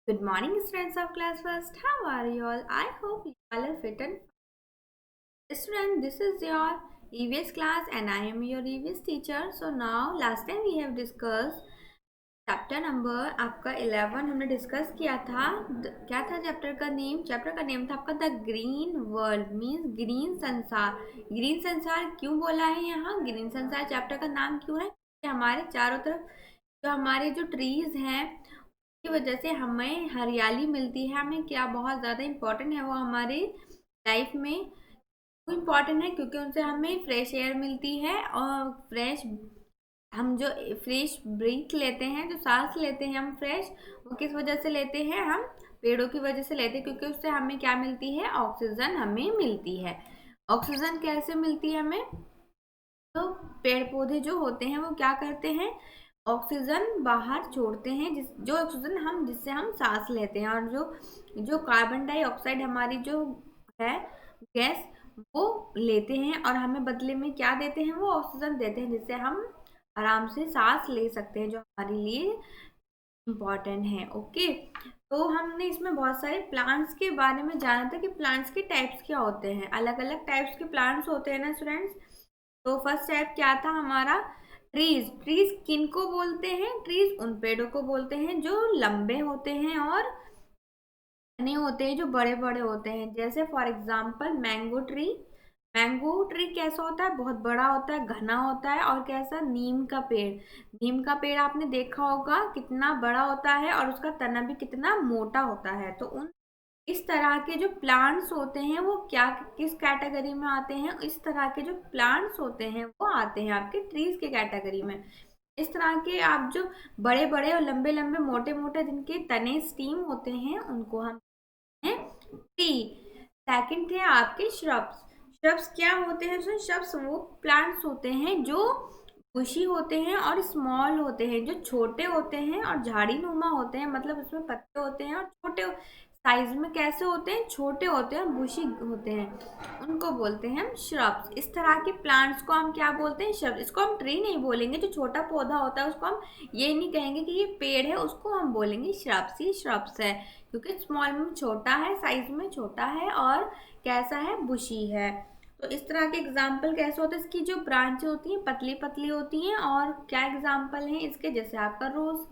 Good morning, students of class first. How are you all? I hope you all are fit and student. This is your EVS class, and I am your EVS teacher. So now, last time we have discussed chapter number आपका 11 हमने discuss किया था। क्या था chapter का name? Chapter का name था आपका the green world, means green संसार। ग्रीन संसार क्यों बोला है यहाँ? ग्रीन संसार चैप्टर का नाम क्यों है? हमारे चारों तरफ जो हमारे जो ट्रीज हैं की वजह से हमें हरियाली मिलती है। हमें क्या बहुत ज़्यादा इम्पोर्टेंट है वो हमारी लाइफ में इम्पॉर्टेंट है, क्योंकि उनसे हमें फ्रेश एयर मिलती है और हम जो फ्रेश ब्रीथ लेते हैं, जो सांस लेते हैं हम फ्रेश, वो किस वजह से लेते हैं? हम पेड़ों की वजह से लेते हैं, क्योंकि उससे हमें क्या मिलती है? ऑक्सीजन हमें मिलती है। ऑक्सीजन कैसे मिलती है हमें? तो पेड़ पौधे जो होते हैं वो क्या करते हैं? ऑक्सीजन बाहर छोड़ते हैं, जो ऑक्सीजन जिससे हम सांस लेते हैं, और जो जो कार्बन डाइऑक्साइड हमारी जो है गैस, वो लेते हैं और हमें बदले में क्या देते हैं? वो ऑक्सीजन देते हैं, जिससे हम आराम से सांस ले सकते हैं, जो हमारे लिए इम्पॉर्टेंट है। ओके, तो हमने इसमें बहुत सारे प्लांट्स के बारे में जाना था कि प्लांट्स के टाइप्स क्या होते हैं। अलग अलग टाइप्स के प्लांट्स होते हैं ना स्टूडेंट्स। तो फर्स्ट टाइप क्या था हमारा? ट्रीज। ट्रीज किन को बोलते हैं? ट्रीज उन पेड़ों को बोलते हैं जो लंबे होते हैं और घने होते हैं, जो बड़े बड़े होते हैं। जैसे for example mango tree. Mango tree कैसा होता है? बहुत बड़ा होता है, घना होता है। और कैसा? नीम का पेड़। नीम का पेड़ आपने देखा होगा कितना बड़ा होता है और उसका तना भी कितना मोटा होता है। तो उन इस तरह के जो प्लांट्स होते हैं वो क्या किस कैटेगरी में आते हैं? इस तरह के जो प्लांट्स होते हैं वो आते हैं आपके ट्रीज के कैटेगरी में। इस तरह के आप जो बड़े बड़े और लंबे लंबे मोटे मोटे जिनके तने स्टीम होते हैं उनको हम हैं ट्री। सेकंड थे आपके श्रब्स। श्रब्स क्या होते हैं? श्रब्स वो प्लांट्स होते हैं जो बुशी होते हैं और स्मॉल होते हैं, जो छोटे होते हैं और झाड़ी नुमा होते हैं, मतलब उसमें पत्ते होते हैं और छोटे साइज में कैसे होते हैं? छोटे होते हैं, बुशी होते हैं, उनको बोलते हैं हम श्रब्स। इस तरह के प्लांट्स को हम क्या बोलते हैं? श्रब्स। इसको हम ट्री नहीं बोलेंगे। जो छोटा पौधा होता है उसको हम ये नहीं कहेंगे कि ये पेड़ है, उसको हम बोलेंगे श्रब्स। ही श्रब्स है, क्योंकि स्मॉल में छोटा है, साइज में छोटा है और कैसा है? बुशी है। तो इस तरह के एग्जाम्पल कैसे होते हैं? इसकी जो ब्रांच होती हैं पतली पतली होती हैं। और क्या एग्जाम्पल हैं इसके? जैसे आपका रोज।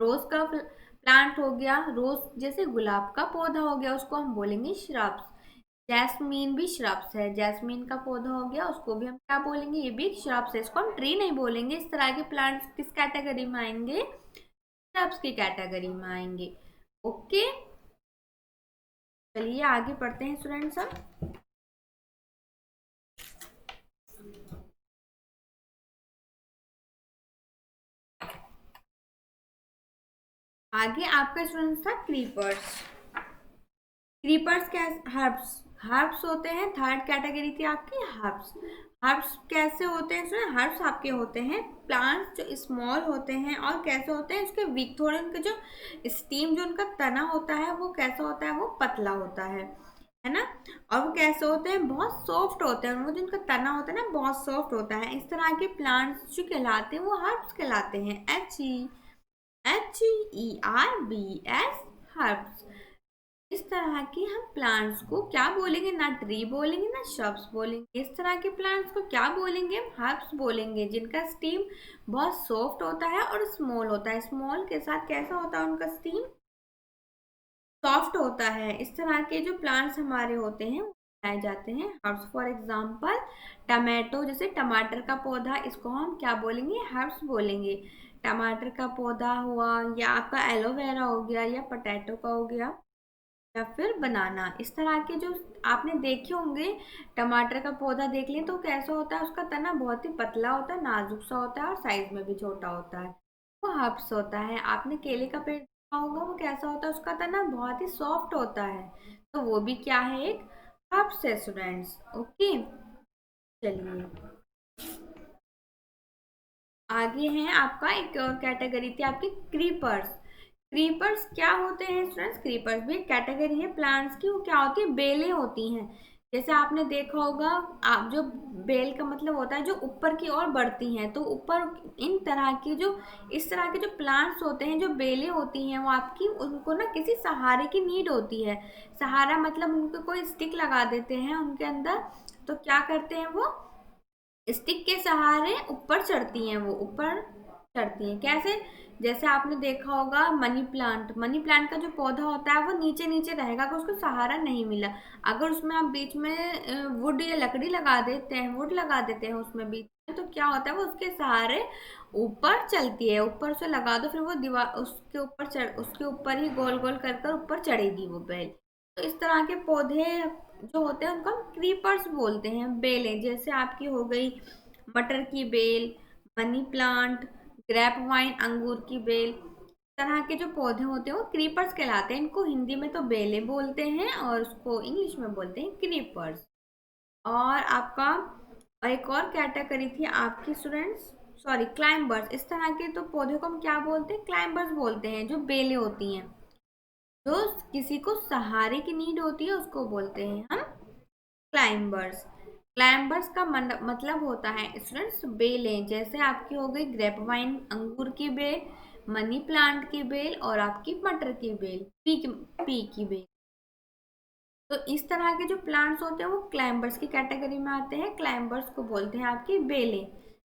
रोज का प्लांट हो गया, रोज जैसे गुलाब का पौधा हो गया, उसको हम बोलेंगे श्रब्स। जैस्मीन भी श्रब्स है। जैस्मीन का पौधा हो गया, उसको भी हम क्या बोलेंगे? ये भी श्रब्स है, इसको हम ट्री नहीं बोलेंगे। इस तरह के प्लांट्स किस कैटेगरी में आएंगे? श्रब्स की कैटेगरी में आएंगे। ओके, चलिए आगे पढ़ते हैं स्टूडेंट्स। अब आगे आपका स्टूडेंट्स था क्रीपर्स। क्रीपर्स क्या? हर्ब्स। हर्ब्स होते हैं, थर्ड कैटेगरी थी आपकी हर्ब्स। हर्ब्स कैसे होते हैं? हर्ब्स आपके होते हैं प्लांट्स जो स्मॉल होते हैं और कैसे होते हैं? उसके वीक, थोड़े उनके जो स्टीम, जो उनका तना होता है वो कैसा होता है? वो पतला होता है ना। और वो कैसे होते हैं? बहुत सॉफ्ट होते हैं। वो जो उनका तना होता है ना, बहुत सॉफ्ट होता है। इस तरह के प्लांट्स जो कहलाते हैं वो हर्ब्स कहलाते हैं। HERBS, herbs. इस तरह के हम प्लांट्स को क्या बोलेंगे? ना ट्री बोलेंगे ना श्रब्स बोलेंगे। इस तरह के प्लांट्स को क्या बोलेंगे? हम हर्ब्स बोलेंगे, जिनका स्टीम बहुत सॉफ्ट होता है और स्मॉल होता है। स्मॉल के साथ कैसा होता है उनका स्टीम? सॉफ्ट होता है। इस तरह के जो प्लांट्स हमारे होते हैं वो बनाए जाते हैं हर्ब्स। फॉर एग्जाम्पल टमाटो, जैसे टमाटर का पौधा, इसको हम क्या बोलेंगे? हर्ब्स बोलेंगे। टमाटर का पौधा हुआ, या आपका एलोवेरा हो गया, या पोटैटो का हो गया, या फिर बनाना। इस तरह के जो आपने देखे होंगे, टमाटर का पौधा देख लें तो कैसा होता है? उसका तना बहुत ही पतला होता है, नाजुक सा होता है और साइज में भी छोटा होता है, वो हर्ब्स होता है। आपने केले का पेड़ देखा होगा, वो कैसा होता है? उसका तना बहुत ही सॉफ्ट होता है, तो वो भी क्या है? एक हर्ब्स है स्टूडेंट्स। ओके, चलिए आगे हैं आपका एक और कैटेगरी थी आपकी क्रीपर्स। क्रीपर्स क्या होते हैं स्टूडेंट्स? क्रीपर्स भी एक कैटेगरी है प्लांट्स की। वो क्या होती है? बेलें होती हैं। जैसे आपने देखा होगा, आप जो बेल का मतलब होता है जो ऊपर की ओर बढ़ती हैं, तो ऊपर इन तरह की जो इस तरह के जो प्लांट्स होते हैं, जो बेलें होती हैं, वो आपकी उनको ना किसी सहारे की नीड होती है। सहारा मतलब उनको कोई स्टिक लगा देते हैं उनके अंदर, तो क्या करते हैं वो स्टिक के सहारे ऊपर चढ़ती हैं, वो ऊपर चढ़ती हैं कैसे? जैसे आपने देखा होगा मनी प्लांट का जो पौधा होता है वो नीचे नीचे रहेगा अगर उसको सहारा नहीं मिला। अगर उसमें आप बीच में वुड या लकड़ी लगा देते हैं, वुड लगा देते हैं उसमें बीच में, तो क्या होता है, वो उसके सहारे ऊपर चलती है। ऊपर से लगा दो, फिर वो दीवार उसके ऊपर चढ़ उसके ऊपर ही गोल गोल कर कर ऊपर चढ़ेगी वो बेल। तो इस तरह के पौधे जो होते हैं उनको हम क्रीपर्स बोलते हैं, बेलें। जैसे आपकी हो गई मटर की बेल, मनी प्लांट, ग्रेप वाइन अंगूर की बेल, इस तरह के जो पौधे होते हैं वो क्रीपर्स कहलाते हैं। इनको हिंदी में तो बेलें बोलते हैं और उसको इंग्लिश में बोलते हैं क्रीपर्स। और आपका और एक और कैटेगरी थी आपकी स्टूडेंट्स, सॉरी, क्लाइंबर्स। इस तरह के तो पौधे को हम क्या बोलते हैं? क्लाइंबर्स बोलते हैं। जो बेलें होती हैं, जो किसी को सहारे की नीड होती है, उसको बोलते हैं हम क्लाइंबर्स। क्लाइंबर्स का मतलब होता है स्टूडेंट्स बेलें। जैसे आपकी हो गई ग्रेप वाइन अंगूर की बेल, मनी प्लांट की बेल और आपकी मटर की बेल, पी की बेल। तो इस तरह के जो प्लांट्स होते हैं वो क्लाइंबर्स की कैटेगरी में आते हैं। क्लाइंबर्स को बोलते हैं आपकी बेलें।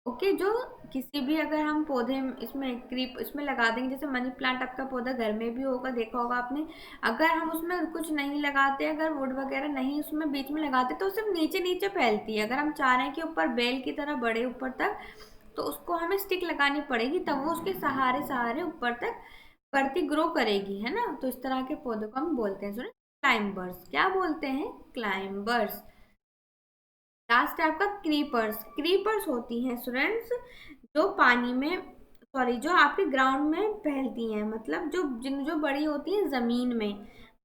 ओके, जो किसी भी अगर हम पौधे इसमें क्रीप इसमें लगा देंगे, जैसे मनी प्लांट आपका पौधा घर में भी होगा, देखा होगा आपने। अगर हम उसमें कुछ नहीं लगाते, अगर वुड वगैरह नहीं उसमें बीच में लगाते, तो सिर्फ नीचे नीचे फैलती है। अगर हम चाह रहे हैं कि ऊपर बेल की तरह बढ़े ऊपर तक, तो उसको हमें स्टिक लगानी पड़ेगी, तब वो उसके सहारे सहारे ऊपर तक बढ़ती ग्रो करेगी, है ना। तो इस तरह के पौधे को हम बोलते हैं क्लाइंबर्स। क्या बोलते हैं? क्लाइंबर्स। लास्ट है आपका क्रीपर्स। क्रीपर्स होती हैं स्टूडेंट्स जो पानी में, सॉरी, जो आपके ग्राउंड में फैलती हैं, मतलब जो बड़ी होती हैं जमीन में।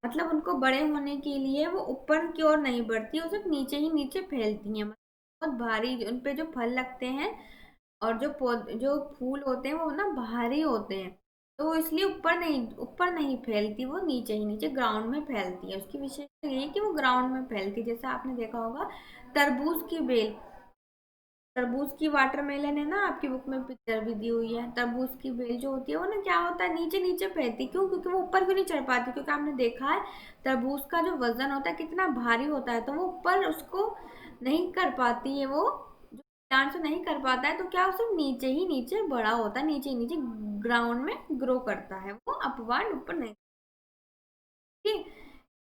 मतलब उनको बड़े होने के लिए वो ऊपर की ओर नहीं बढ़ती, वो सिर्फ नीचे ही नीचे फैलती हैं। मतलब बहुत भारी उन पे जो फल लगते हैं और जो फूल होते हैं वो ना भारी होते हैं, तो वो इसलिए ऊपर नहीं फैलती, वो नीचे ही नीचे ग्राउंड में फैलती है। उसकी विशेषता ये है कि वो ग्राउंड में फैलती है। जैसे आपने देखा होगा तरबूज की बेल, तरबूज की वाटरमेलन है ना, आपकी बुक में पिक्चर भी दी हुई है। तरबूज की बेल जो होती है वो ना क्या होता है, नीचे नीचे फैलती। क्यों? क्योंकि वो ऊपर क्यों नहीं चढ़ पाती? क्योंकि आपने देखा है तरबूज का जो वजन होता है कितना भारी होता है, तो वो ऊपर उसको नहीं कर पाती है, वो जो प्लांट से नहीं कर पाता है, तो क्या उसे नीचे ही नीचे बड़ा होता है, नीचे ही नीचे ग्राउंड में ग्रो करता है, वो अपवर्ड ऊपर नहीं। ठीक,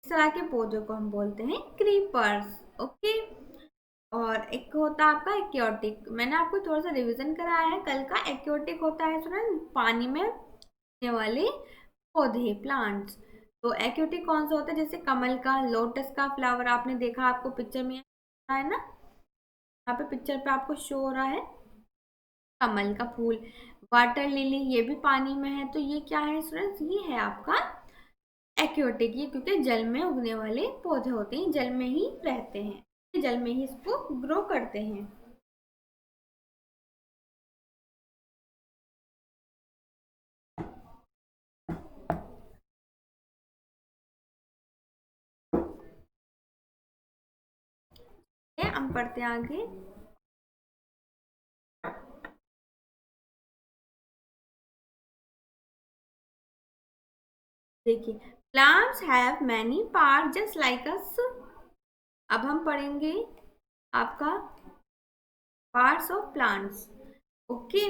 इस तरह के पौधों को हम बोलते हैं क्रीपर्स। ओके। और एक होता है आपका एक्योटिक। मैंने आपको थोड़ा सा रिवीजन कराया है कल का। एक्योटिक होता है स्टूडेंट पानी में रहने वाले पौधे, प्लांट्स। तो एक्योटिक कौन सा होता है? जैसे कमल का, लोटस का फ्लावर आपने देखा, आपको पिक्चर में है ना, यहाँ पे पिक्चर पे आपको शो हो रहा है कमल का फूल। वाटर लिली ये भी पानी में है, तो ये क्या है स्टूडेंट्स? ये है आपका एक्योटिक। ये क्योंकि जल में उगने वाले पौधे होते हैं, जल में ही रहते हैं, जल में ही इसको ग्रो करते हैं। हम पढ़ते हैं आगे। देखिए, plants have many part just like us. अब हम पढ़ेंगे आपका पार्ट्स ऑफ प्लांट्स। ओके,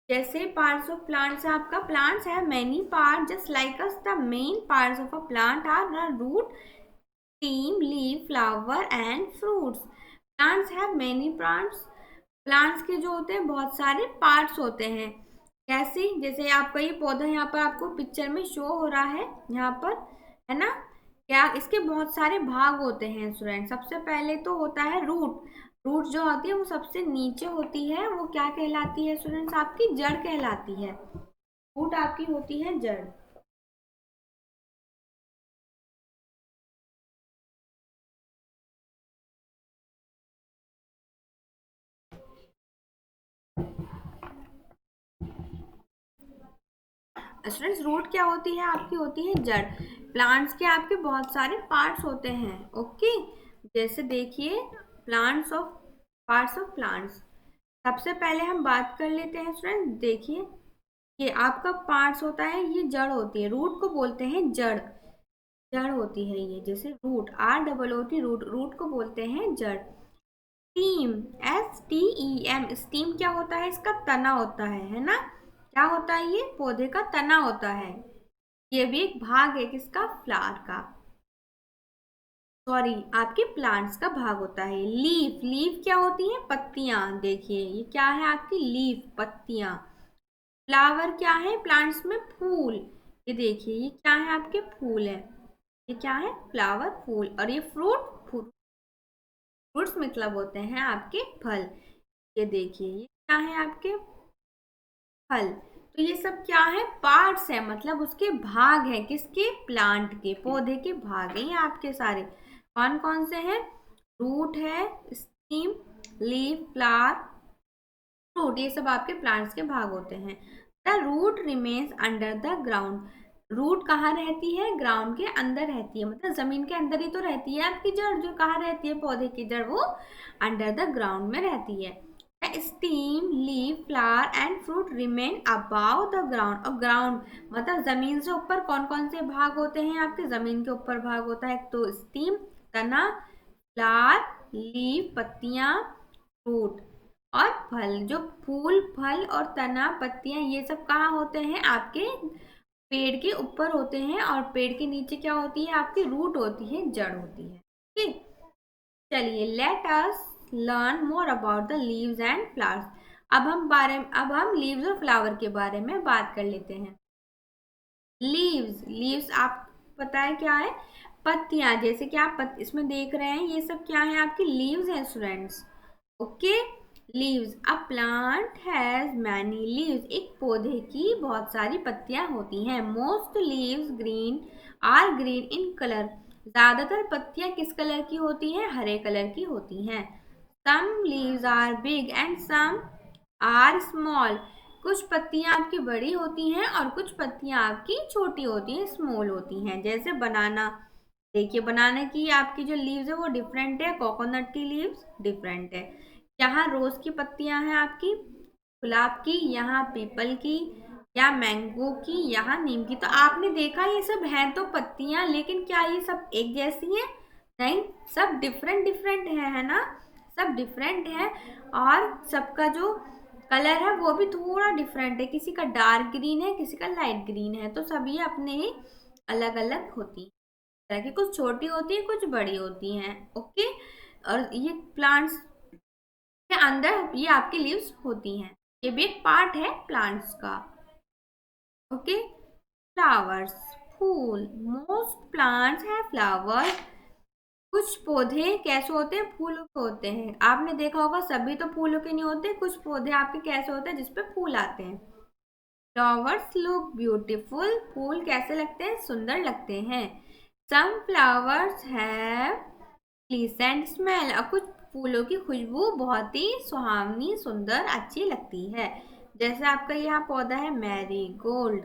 जैसे पार्ट्स ऑफ प्लांट्स है आपका, plants have many part just like us. The main parts of a plant are the root, stem, leaf, flower and fruits. Plants have many plants. Plants के जो होते हैं बहुत सारे parts होते हैं। कैसे? जैसे आपका ये पौधा यहाँ पर आपको पिक्चर में शो हो रहा है, यहाँ पर, है ना। क्या इसके बहुत सारे भाग होते हैं स्टूडेंट? सबसे पहले तो होता है रूट। रूट जो होती है वो सबसे नीचे होती है, वो क्या कहलाती है स्टूडेंट्स? आपकी जड़ कहलाती है। रूट आपकी होती है जड़। स्टूडेंट्स रूट क्या होती है? आपकी होती है जड़। प्लांट्स के आपके बहुत सारे पार्ट्स होते हैं। ओके, जैसे देखिए plants of parts of plants. सबसे पहले हम बात कर लेते हैं स्टूडेंट, देखिए ये आपका पार्ट्स होता है, ये जड़ होती है, रूट को बोलते हैं जड़। जड़ होती है ये, जैसे रूट, ROOT, रूट, रूट को बोलते हैं जड़। स्टीम, STEM, स्टीम क्या होता है, इसका तना होता है ना। क्या होता है, ये पौधे का तना होता है। ये भी एक भाग है किसका, फ्लावर का, सॉरी आपके प्लांट्स का भाग होता है। लीफ, लीफ क्या होती है, पत्तियां। देखिए ये क्या है आपकी लीफ, पत्तियां। फ्लावर क्या है प्लांट्स में, फूल। ये देखिए ये क्या है, आपके फूल है। ये क्या है, फ्लावर, फूल। और ये फ्रूट, फ्रूट्स मतलब होते हैं आपके फल। ये देखिए ये क्या है, आपके फल। तो ये सब क्या है, पार्ट्स है, मतलब उसके भाग है, किसके, प्लांट के, पौधे के भाग है ये आपके सारे। कौन कौन से हैं, रूट है, स्टीम, लीफ, फ्लावर, फ्रूट, ये सब आपके प्लांट्स के भाग होते हैं। The root remains under the ground. Root कहाँ रहती है, ग्राउंड के अंदर रहती है, मतलब जमीन के अंदर ही तो रहती है आपकी जड़। जो कहाँ रहती है, पौधे की जड़, वो अंडर द ग्राउंड में रहती है। The steam, leaf, flower and fruit remain above the ground. और ग्राउंड मतलब जमीन से ऊपर कौन कौन से भाग होते हैं आपके, जमीन के ऊपर भाग होता है, एक तो स्टीम, तना, फ्लावर, लीफ, पत्तियां, फ्रूट और फल। जो फूल, फल और तना, पत्तियां, ये सब कहाँ होते हैं, आपके पेड़ के ऊपर होते हैं। और पेड़ के नीचे क्या होती है, आपकी रूट होती है, जड़ होती है। ठीक, चलिए let us learn more about the leaves and flowers. अब हम लीव्स और फ्लावर के बारे में बात कर लेते हैं। लीव्स, लीव्स आप पता है क्या है, पत्तियां। जैसे कि आप इसमें देख रहे हैं, ये सब क्या है, आपकी लीव्स हैं students. Okay, leaves, a plant has many leaves. एक पौधे की बहुत सारी पत्तियां होती हैं। Most leaves green are green in colour. ज्यादातर पत्तियां किस कलर की होती हैं, हरे कलर की होती हैं। Some leaves are big and some are small. कुछ पत्तियां आपकी बड़ी होती हैं और कुछ पत्तियां आपकी छोटी होती हैं, स्मॉल होती हैं। जैसे बनाना, देखिए बनाना की आपकी जो लीव्स है वो डिफरेंट है, कोकोनट की लीव्स डिफरेंट है। यहाँ रोज की पत्तियां हैं आपकी, गुलाब की, यहाँ पीपल की, या मैंगो की, यहाँ नीम की। तो आपने देखा ये सब हैं तो पत्तियां, लेकिन क्या ये सब एक जैसी हैं, नहीं, सब डिफरेंट डिफरेंट है ना, सब डिफरेंट है। और सबका जो कलर है वो भी थोड़ा डिफरेंट है, किसी का डार्क ग्रीन है, किसी का लाइट ग्रीन है। तो सभी अपने ही अलग अलग होती है, तरह की, कुछ छोटी होती है, कुछ बड़ी होती हैं। ओके, और ये प्लांट्स के अंदर ये आपकी लीव्स होती हैं, ये भी एक पार्ट है प्लांट्स का। ओके, फ्लावर्स, फूल, मोस्ट प्लांट्स है फ्लावर्स। कुछ पौधे कैसे होते हैं, फूलों के होते हैं। आपने देखा होगा सभी तो फूलों के नहीं होते, कुछ पौधे आपके कैसे होते हैं जिसपे फूल आते हैं। फ्लावर्स लुक ब्यूटीफुल, फूल कैसे लगते हैं, सुंदर लगते हैं। Some flowers have pleasant smell. और कुछ फूलों की खुशबू बहुत ही सुहावनी, सुंदर, अच्छी लगती है। जैसे आपका यहाँ पौधा है marigold,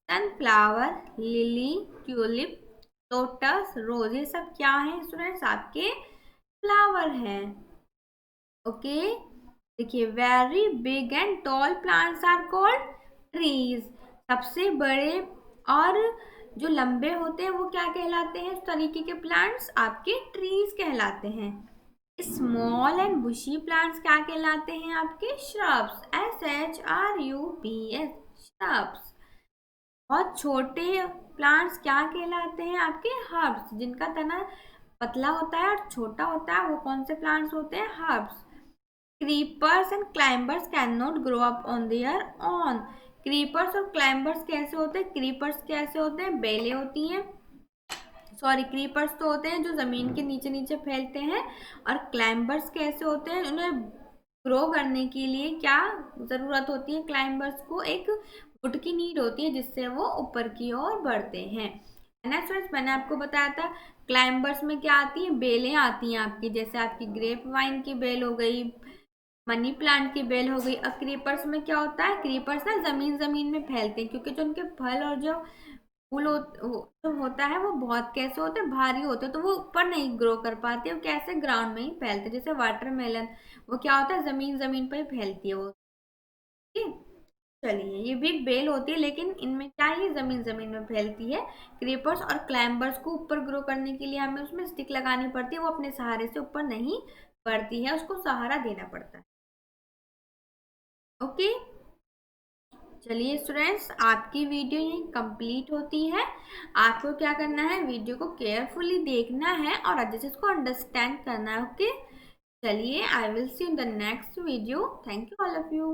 sunflower, lily, tulip, lotus, rose, ये सब क्या है स्टूडेंट्स, आपके फ्लावर हैं। ओके, देखिए very big and tall plants are called trees. सबसे बड़े और जो लंबे होते हैं वो क्या कहलाते हैं, इस तरीके के प्लांट्स आपके ट्रीज कहलाते हैं। स्मॉल एंड बुशी प्लांट्स क्या कहलाते हैं, आपके श्रब्स, SHRUBS, श्रब्स। बहुत छोटे प्लांट्स क्या कहलाते हैं, आपके हर्ब्स, जिनका तना पतला होता है और छोटा होता है, वो कौन से प्लांट्स होते हैं, herbs. Creepers and climbers can not grow up on their own. Creepers और क्लाइंबर्स कैसे होते हैं, क्रीपर्स कैसे होते हैं, बेलें होती हैं, सॉरी क्रीपर्स तो होते हैं जो जमीन के नीचे नीचे फैलते हैं। और क्लाइंबर्स कैसे होते हैं, उन्हें ग्रो करने के लिए क्या जरूरत होती है, क्लाइंबर्स को एक वुड की नीड होती है जिससे वो ऊपर की ओर बढ़ते हैं, है ना फ्रेंड्स। मैंने आपको बताया था क्लाइंबर्स में क्या आती है, बेलें आती हैं आपकी, जैसे आपकी ग्रेप वाइन की बेल हो गई, मनी प्लांट की बेल हो गई। और क्रीपर्स में क्या होता है, क्रीपर्स ना जमीन जमीन में फैलते हैं, क्योंकि जो उनके फल और जो जो होता है वो बहुत कैसे होते हैं, भारी होते हैं, तो वो ऊपर नहीं ग्रो कर पाते, वो कैसे ग्राउंड में ही फैलते, जैसे वाटरमेलन, वो क्या होता है, जमीन जमीन पर ही फैलती है वो। ठीक है? चलिए, ये भी बेल होती है, लेकिन इनमें क्या है, ये जमीन जमीन में फैलती है। क्रीपर्स और क्लाइंबर्स को ऊपर ग्रो करने के लिए हमें उसमें स्टिक लगानी पड़ती है, वो अपने सहारे से ऊपर नहीं बढ़ती है, उसको सहारा देना पड़ता है। ओके, चलिए स्टूडेंट्स, आपकी वीडियो यही कंप्लीट होती है। आपको क्या करना है, वीडियो को केयरफुली देखना है और अच्छे से इसको अंडरस्टैंड करना है। ओके, चलिए, I will see in the next video. Thank you all of you.